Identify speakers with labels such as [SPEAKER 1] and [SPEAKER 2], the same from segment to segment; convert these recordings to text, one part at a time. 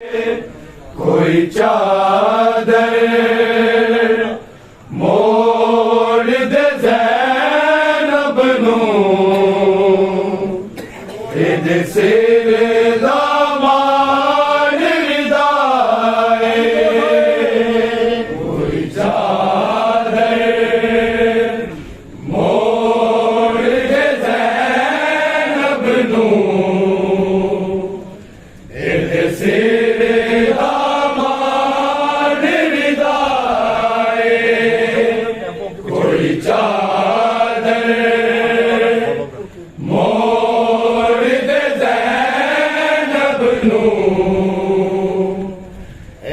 [SPEAKER 1] कोई चादर मोड़ दे ज़ैनब नूं इहदे सिर दा मान रिदाए। कोई चादर मोड़ दे ज़ैनब नूं इहदे सिर दा मान रिदाए। कोई चादर मोड़ दे ज़ैनब नूं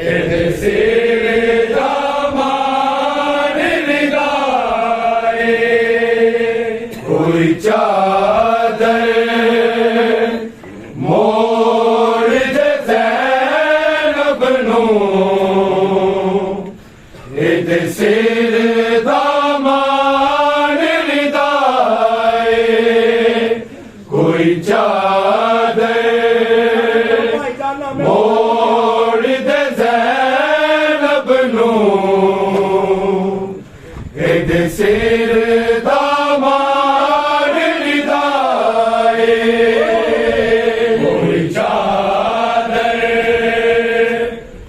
[SPEAKER 1] इहदे सिर दा मान रिदाए। कोई चादर मोड़ दे ज़ैनब नूं इहदे सिर दा मान रिदाए। कोई चादर मोड़ दे ज़ैनब नूं इहदे सिर दा मान रिदाए। कोई चादर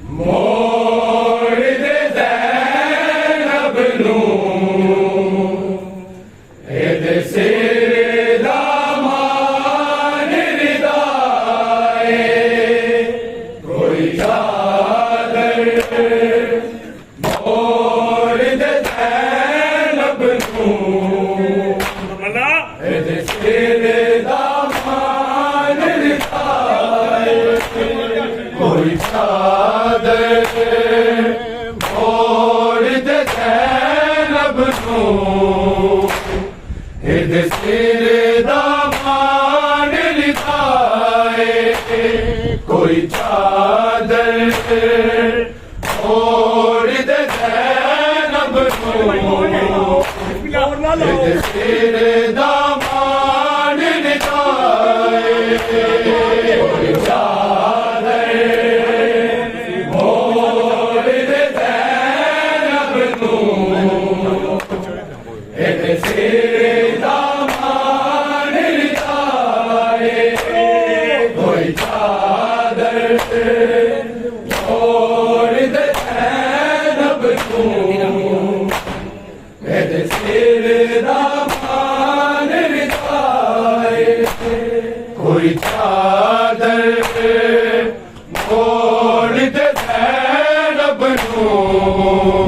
[SPEAKER 1] मोड़ दे ज़ैनब नूं इहदे सिर दा मान रिदाए। कोई चादर मोड़ दे ज़ैनब नूं इहदे सिर दा मान रिदाए। कोई चादर मोड़ दे ज़ैनब नूं इहदे सिर दा मान रिदाए। कोई चादर मोड़ दे ज़ैनब नूं इहदे सिर दा मान रिदाए। कोई चादर मोड़ दे ज़ैनब नूं इहदे सिर दा मान रिदाए। कोई चादर मोड़ दे ज़ैनब नूं इहदे सिर दा मान रिदाए। कोई चादर मोड़ दे ज़ैनब नूं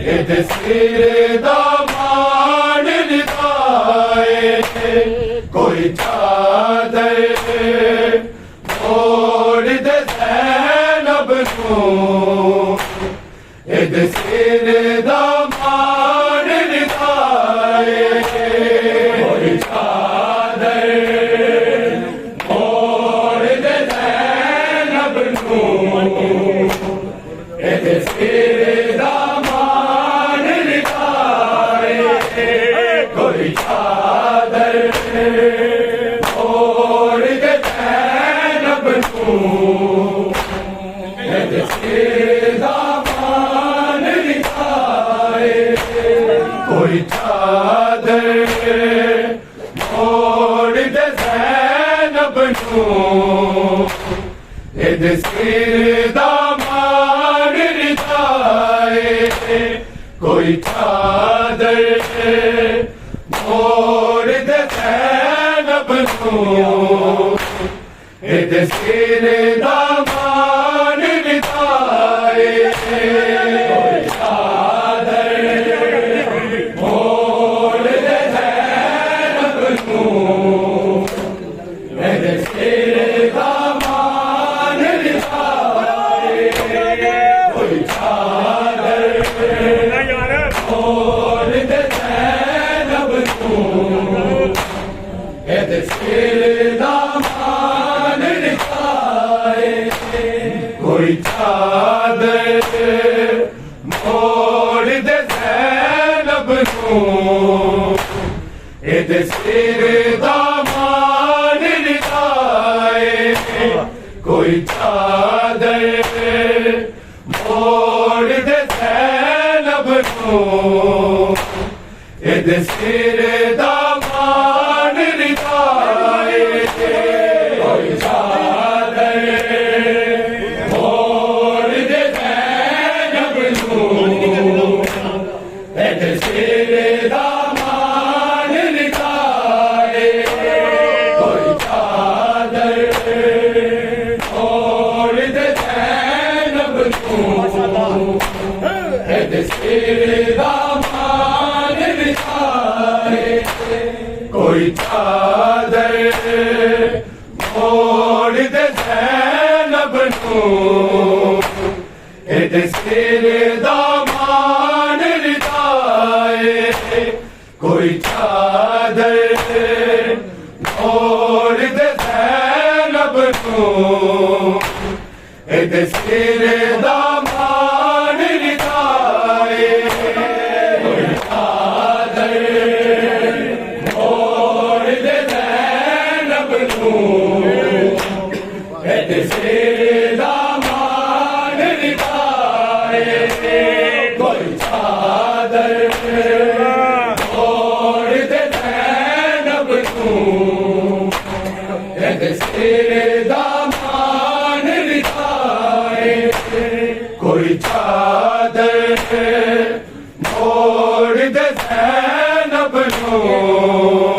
[SPEAKER 1] इहदे सिर दा मान रिदाए। कोई चादर मोड़ दे ज़ैनब नूं इहदे सिर दा मान रिदाए। कोई चादर मोड़ दे ज़ैनब नूं इहदे सिर दा मान रिदाए। कोई चादर मोड़ दे ज़ैनब नूं इहदे सिर दा मान रिदाए। कोई चादर मोड़ दे ज़ैनब नूं इहदे सिर दा मान रिदाए। कोई चादर मोड़ दे ज़ैनब नूं इहदे सिर दा मान रिदाए। कोई चादर मोड़ दे ज़ैनब नूं इहदे सिर दा मान रिदाए। कोई चादर मोड़ दे ज़ैनब नूं इहदे सिर दा मान रिदाए। कोई चादर मोड़ दे ज़ैनब नूं इहदे सिर दा मान रिदाए। कोई चादर ज़ैनब नूं इद सिर दा मान रिदाए कोई चादर मोड़ दे ज़ैनब नूं इद सिर दा मान रिदाए कोई चादर मोड़ दे ज़ैनब नूं इद सिर दा मान रिदाए कोई चादर मोड़ दे ज़ैनब नूं इद सिर दा मान रिदाए कोई चादर मोड़ दे ज़ैनब नूं इद सिर दा मान रिदाए कोई चादर मोड़ दे ज़ैनब नूं इद सिर दा मान रिदाए कोई चादर मोड़ दे ज़ैनब नूं इद सिर दा मान रिदाए कोई चादर मोड़ दे ज़ैनब नूं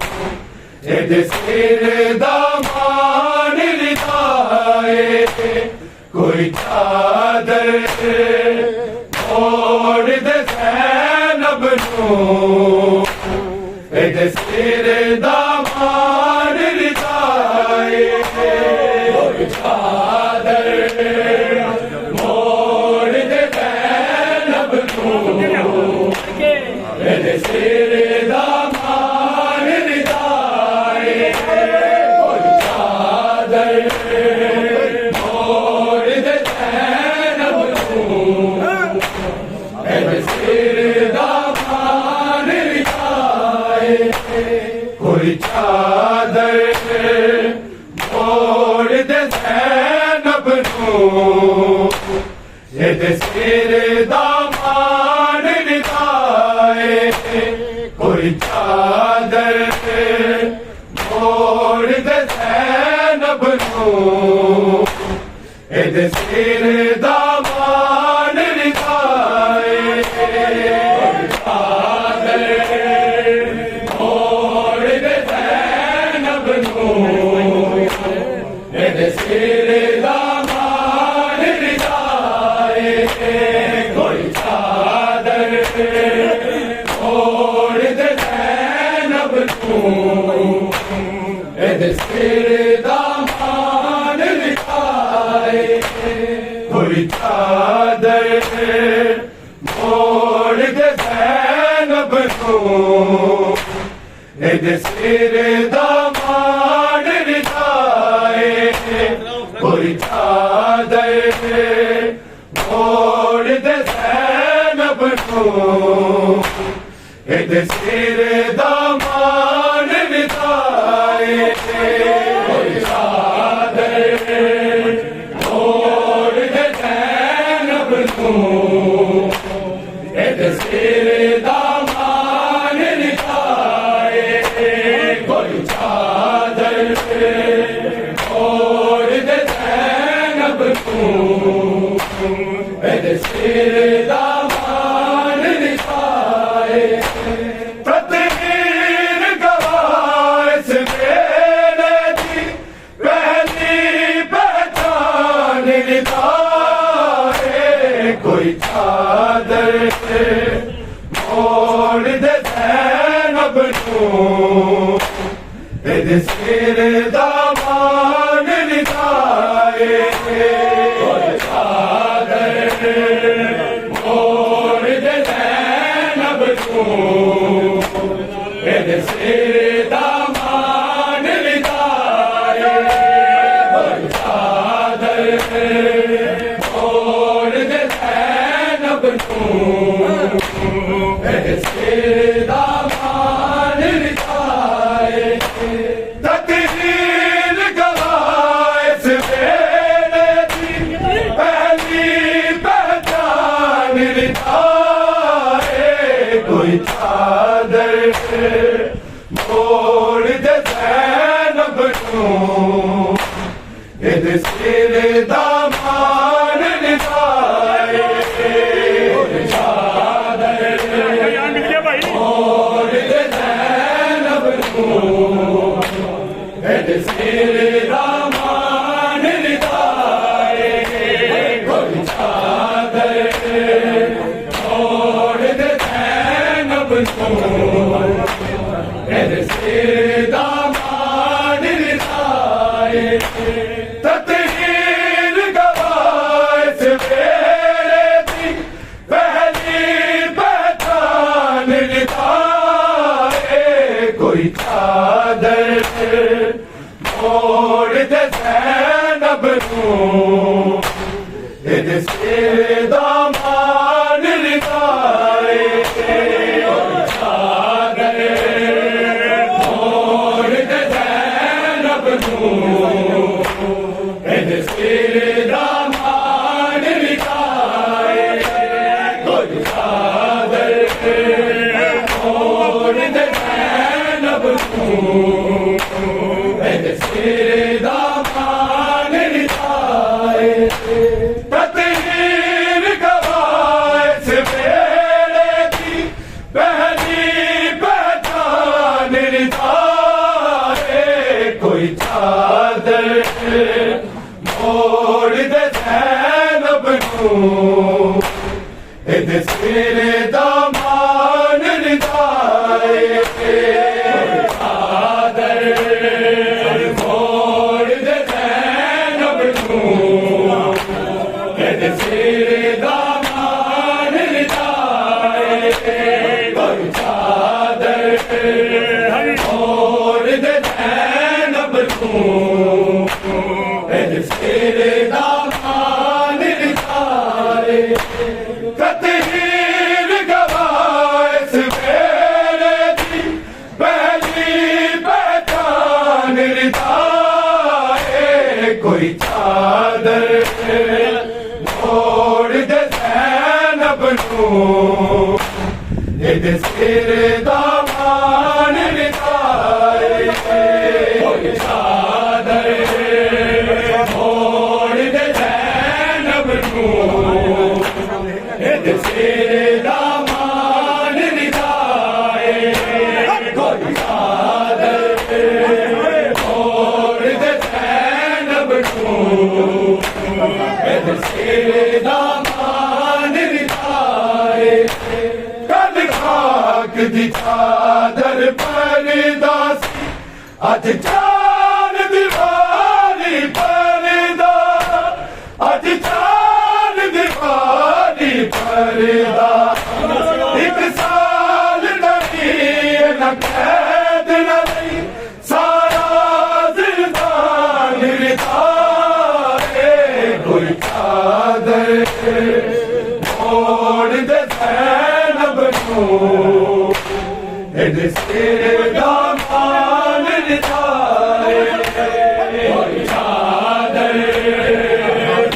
[SPEAKER 1] इद सिर दा मान रिदाए कोई चादर मोड़ दे ज़ैनब नूं इद सिर दा मान रिदाए कोई चादर मोड़ दे ज़ैनब नूं इद सिर दा मान रिदाए कोई चादर मोड़ दे ज़ैनब नूं इद सिर दा मान रिदाए कोई चादर मोड़ दे ज़ैनब नूं इद सिर दा मान रिदाए कोई चादर मोड़ दे ज़ैनब नूं इद सिर दा मान रिदाए कोई चादर मोड़ दे ज़ैनब नूं इद सिर दा मान रिदाए कोई चादर मोड़ दे ज़ैनब नूं इद सिर दा मान रिदाए कोई चादर मोड़ दे ज़ैनब नूं इद सिर दा मान रिदाए कोई चादर मोड़ दे ज़ैनब नूं इद सिर दा मान रिदाए कोई चादर मोड़ दे ज़ैनब नूं इद सिर दा मान रिदाए कोई चादर मोड़ दे ज़ैनब नूं इद सिर दा मान रिदाए तकदीर गवाह इस बेड़े दी पहली पहचान रिदाए कोई चादर मोड़ दे ज़ैनब नूं इद सिर दा मान रिदाए कोई चादर मोड़ दे ज़ैनब नूं इद सिर दा मान रिदाए कोई चादर मोड़ दे ज़ैनब नूं इद सिर दा मान रिदाए तकदीर गवाह इस बेड़े दी पहली पहचान रिदाए सिर दा मान रिदाए चादर मोड़ दे ज़ैनब नूं सिर दा मान रिदाए कोई चादर मोड़ दे ज़ैनब नूं सिर दा मान रिदाए तकदीर गवाए से बेड़े की पहली पहचान रिदाए कोई चादर मोड़ दे ज़ैनब नूं सिर दा मान रिदाए चादर मोड़ दे ज़ैनब नूं सिर दा मान रिदाए कोई चादर मोड़ दे ज़ैनब नूं सिर दा मान रिदाए तकदीर गवाए से बेड़े की पहली पहचान रिदाए कोई चादर मोड़ दे ज़ैनब नूं सिर दा मान रिदाए कोई चादर मोड़ दे ज़ैनब नूं सिर दा मान रिदाए कोई चादर मोड़ दे ज़ैनब नूं सिर दा मान रिदाए कल खाक दी चादर परदासी अज चार दीवारी परदा अज चार दीवारी परदा एक साल नहीं न कैद नहीं सारा जिंदान रिदाए कोई चादर मोड़ दे ज़ैनब नूं सिर दा मान रिदाए कोई चादर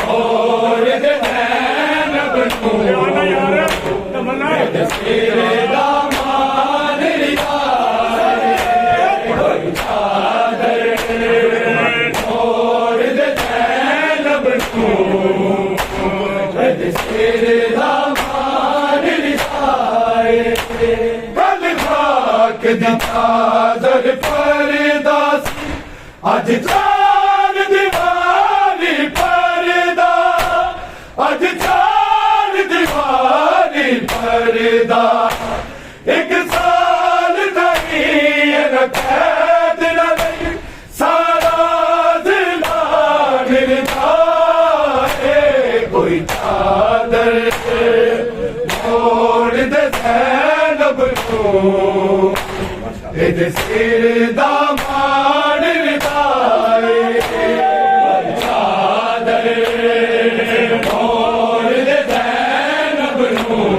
[SPEAKER 1] मोड़ दे ज़ैनब नूं सिर दा मान रिदाए कोई चादर मोड़ दे ज़ैनब नूं सिर दा मान रिदाए कल खाक दी चादर परदासी अज चार दीवारी परदा अज चार दीवारी परदा एक साल नहीं न कैद नहीं सारा जिंदान रिदाए कोई चादर मोड़ दे ज़ैनब नूं सिर दा मान रिदाए चादर मोड़ दे ज़ैनब नूं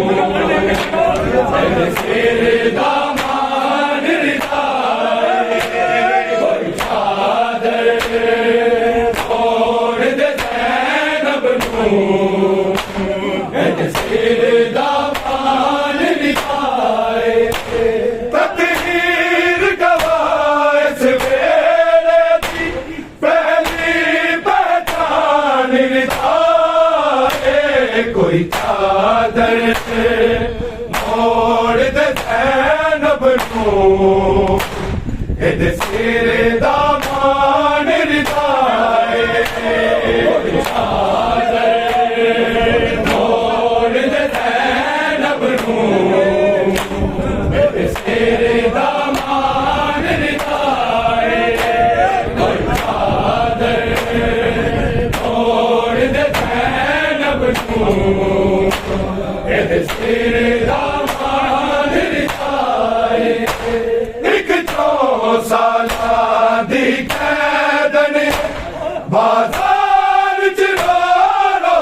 [SPEAKER 1] सिर दा मान रिदाए कोई चादर मोड़ दे ज़ैनब नूं सिर दा मान रिदाए तकदीर गवाए से बेड़े की पहली पहचान रिदाए कोई चादर मोड़ दे ज़ैनब नूं सिर दा मान रिदाए कोई चादर मोड़ दे ज़ैनब नूं सिर दा मान रिदाए कोई चादर मोड़ दे ज़ैनब नूं सिर दा मान रिदाए एक 4 साल दी कैद ने बाजार च रो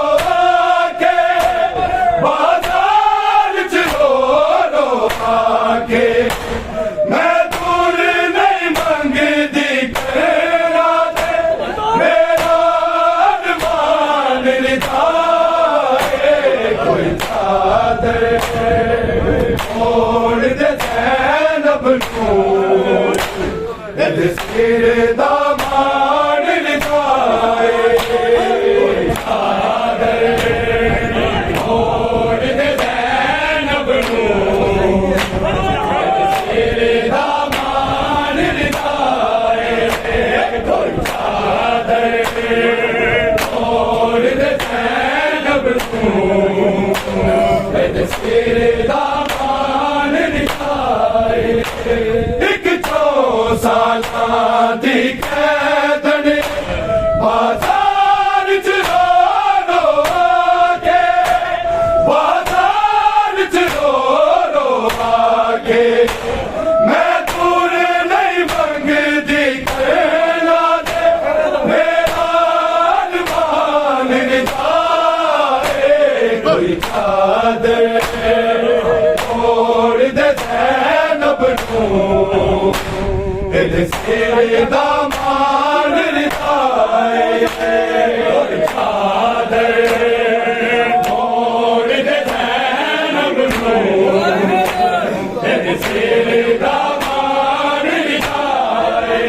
[SPEAKER 1] निधाए कोई चादर ओढ़ दे ज़ैनब नूं सिर दा मान निधाए कोई चादर ओढ़ दे ज़ैनब नूं सिर दा मान निधाए कोई चादर ओढ़ दे ज़ैनब नूं सिर दा मान निधाए एक 4 सालां दी कैदन बाजार च रो के बाजार च रो के मैं दूर नहीं मंगदी कहना दे मेरा अरमान निधाए कोई चादर ओढ़ दे ज़ैनब नूं सिर दा मान निधाए कोई चादर ओढ़ दे ज़ैनब नूं सिर दा मान निधाए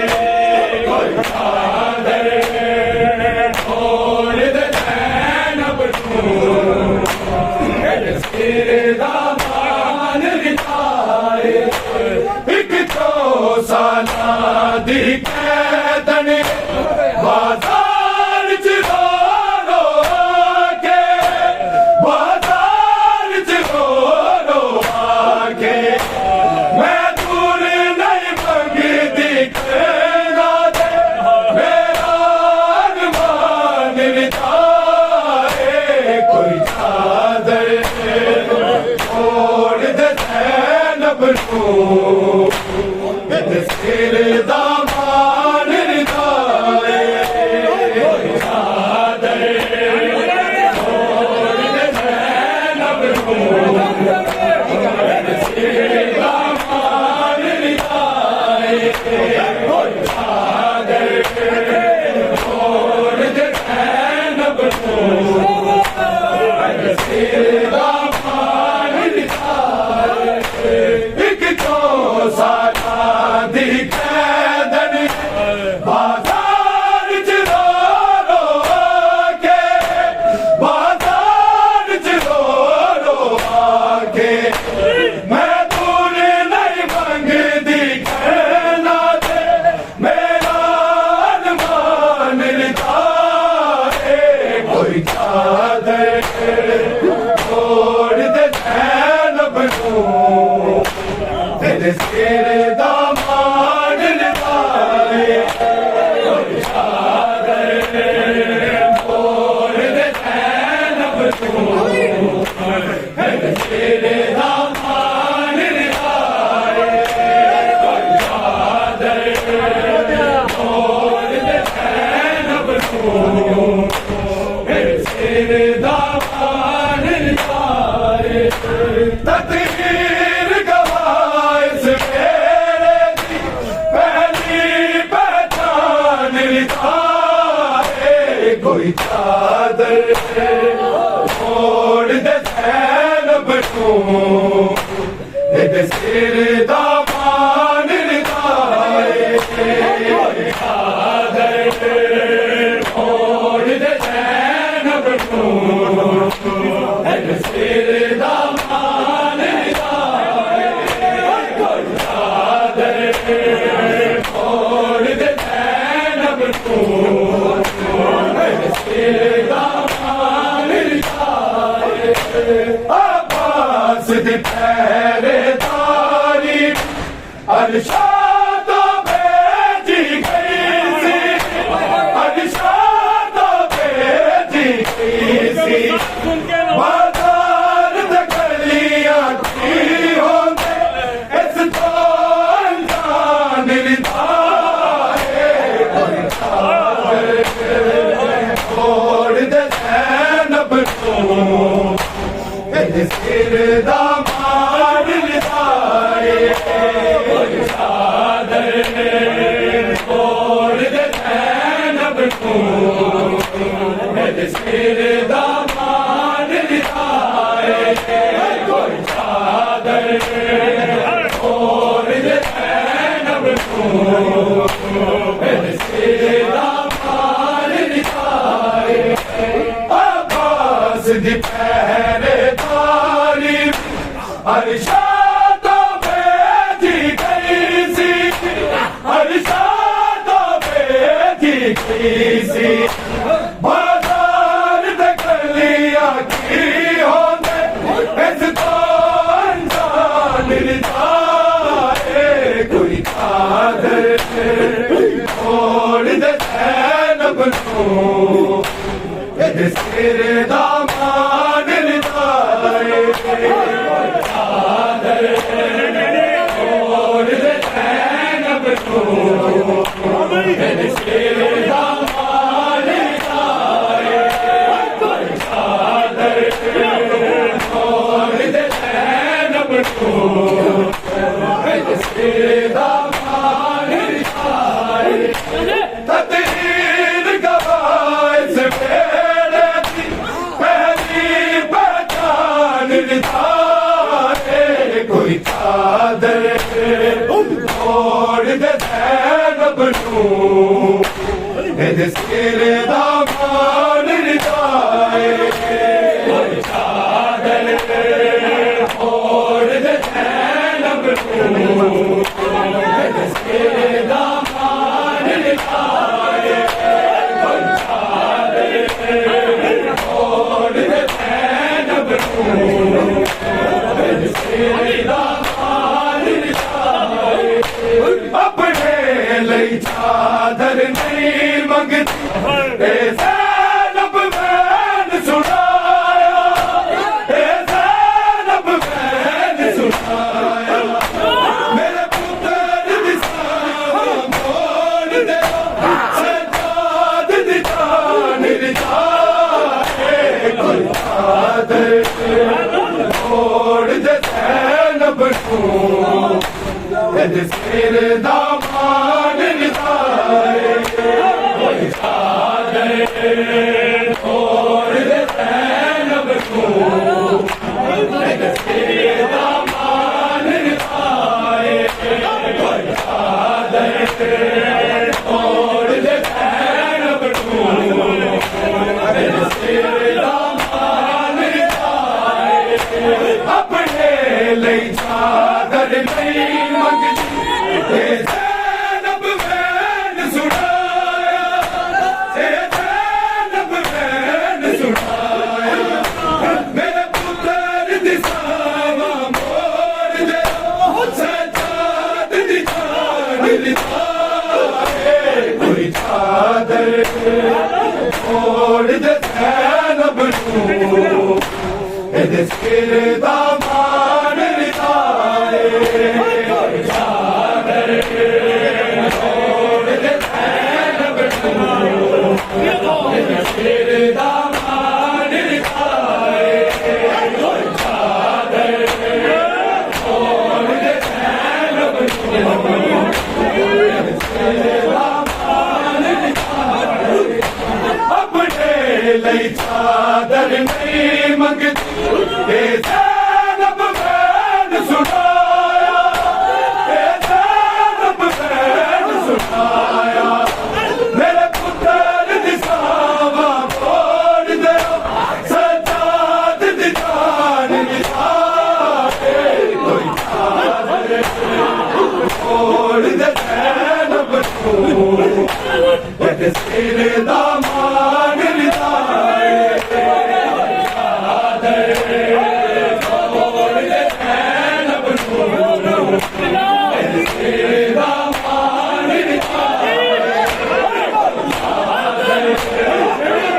[SPEAKER 1] कोई चादर ओढ़ दे ज़ैनब नूं सिर दा मान निधाए एक 4 सालां दी कैदन बाजार च रो के बाजार च रो के मैं दूर नहीं मंगदी कहना दे मेरा अरमान निधाए कोई चादर ओढ़ दे ज़ैनब नूं सिर दा मान निधाए कोई चादर ओढ़ दे ज़ैनब नूं सिर दा मान निधाए कोई चादर ओढ़ दे ज़ैनब नूं सिर दा मान निधाए एक 4 सालां दी कैदन बाजार च रो के बाजार च रो के मैं दूर नहीं मंगदी कहना दे मेरा अरमान निधाए कोई चादर ओढ़ दे ज़ैनब नूं सिर दा मान निधाए कोई चादर ओढ़ दे ज़ैनब नूं सिर दा मान निधाए कोई चादर ओढ़ दे ज़ैनब नूं सिर दा मान निधाए तकदीर गवाए इस फेरे दी पहली पहचान निधाए कोई चादर ओढ़ दे ज़ैनब नूं सिर दा मान निधाए कोई चादर ओढ़ दे ज़ैनब नूं सिर दा मान निधाए कोई चादर ओढ़ दे ज़ैनब नूं सिर दा मान निधाए अब्बास दी पहरेदारी अरशाद भेजी गई सी अरशाद भेजी गई सी बाजार दे गलियां की होंदे इस तो अनजान निधाए कोई चादर ओढ़ दे ज़ैनब नूं सिर दा मान निधाए कोई चादर ओढ़ दे ज़ैनब नूं सिर आवाज दी पहरेदारी अरशादों में जी गई सी, अरशादों में जी गई सी। बाजार दे गलियां की होंदे इस तो अनजान जाए कोई कादर छोड़ दे ज़ैनब नूं सिर दामान नितारे चादर छोड़ दे ज़ैनब नूं सिर दामान नितारे चादर छोड़ दे ज़ैनब नूं सिर दामान नितारे तदरीर गवाए से कोई चादर छोड़ दे ज़ैनब नूं सिर दामान जाए कोई चादर छोड़ दे ज़ैनब नूं सिर दामान जाए कोई चादर छोड़ दे ज़ैनब नूं अपने लिए चादर नहीं मंगती ज़ैनब मैंने सुनाया, ज़ैनब मैंने सुनाया मेरे पुत्र दी सामा मोड़ दे सजाद दी जान जाए कोई चादर छोड़ दे ज़ैनब नूं सिर दामान जाए कोई चादर छोड़ दे ज़ैनब नूं सिर दामान जाए कोई चादर छोड़ दे ज़ैनब नूं सिर दामान जाए अपने लिए चादर नहीं मंगती ज़ैनब मैंने सुनाया, ज़ैनब मैंने सुनाया मेरे पुत्र दी सामा मोड़ दे सजाद दी जान जाए कोई चादर छोड़ दे ज़ैनब नूं सिर दामान जाए कोई चादर छोड़ दे ज़ैनब नूं सिर दामान जाए कोई चादर छोड़ दे ज़ैनब नूं सिर दामान जाए अपने लिए चादर नहीं मंगती ज़ैनब मैंने सुनाया, ज़ैनब मैंने सुनाया मेरे पुत्र दी सामा मोड़ दे सजाद दी जान जाए कोई चादर छोड़ दे ज़ैनब नूं सिर दामान जाए चादर छोड़ दे ज़ैनब नूं सिर दामान जाए चादर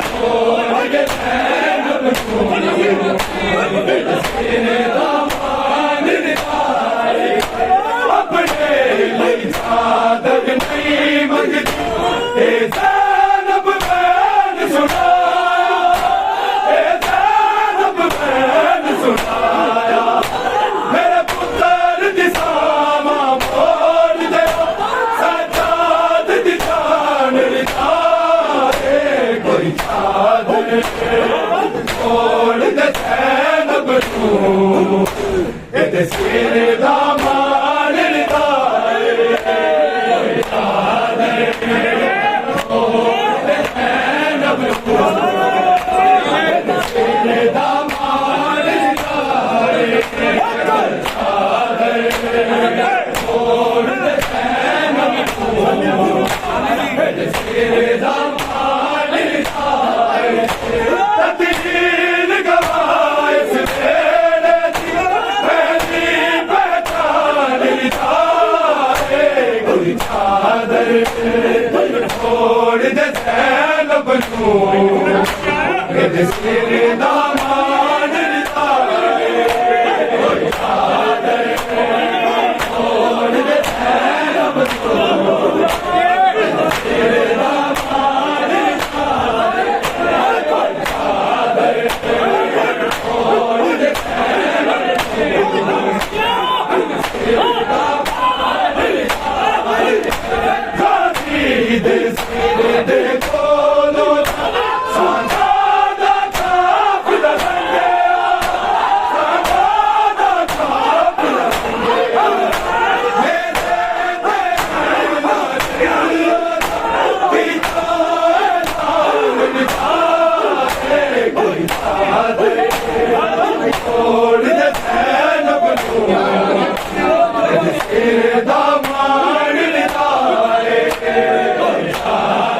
[SPEAKER 1] छोड़ दे ज़ैनब नूं सिर दामान जाए अपने लिए चादर नहीं मंगती ज़ैनब मैंने सुनाया, ज़ैनब मैंने सुनाया मेरे पुत्र दी सामा मोड़ दे सजाद दी जान जाए कोई चादर छोड़ दे ज़ैनब नूं सिर दामान जाए छोड़ दे ज़ैनब नू तेरा मान निधाए छोड़ दे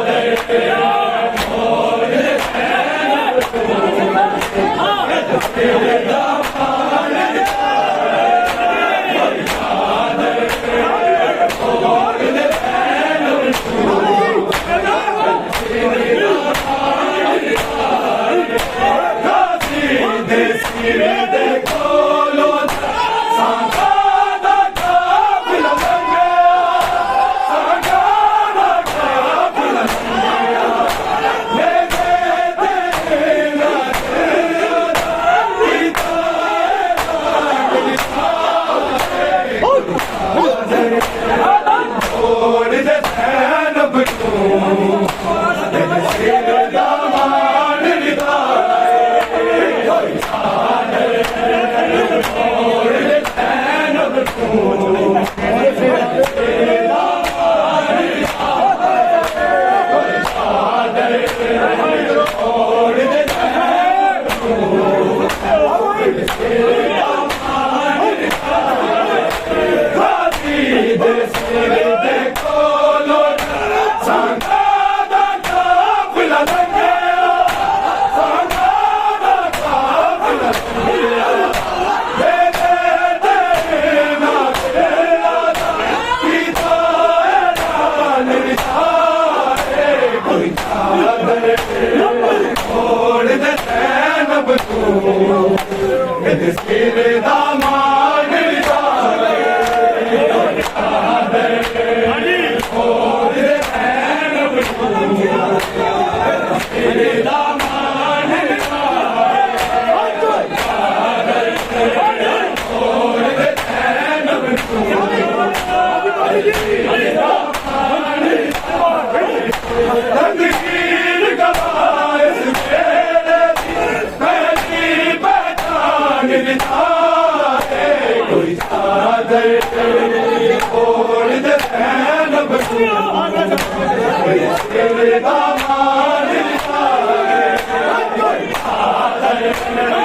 [SPEAKER 1] ज़ैनब नू तेरा मान
[SPEAKER 2] Hadi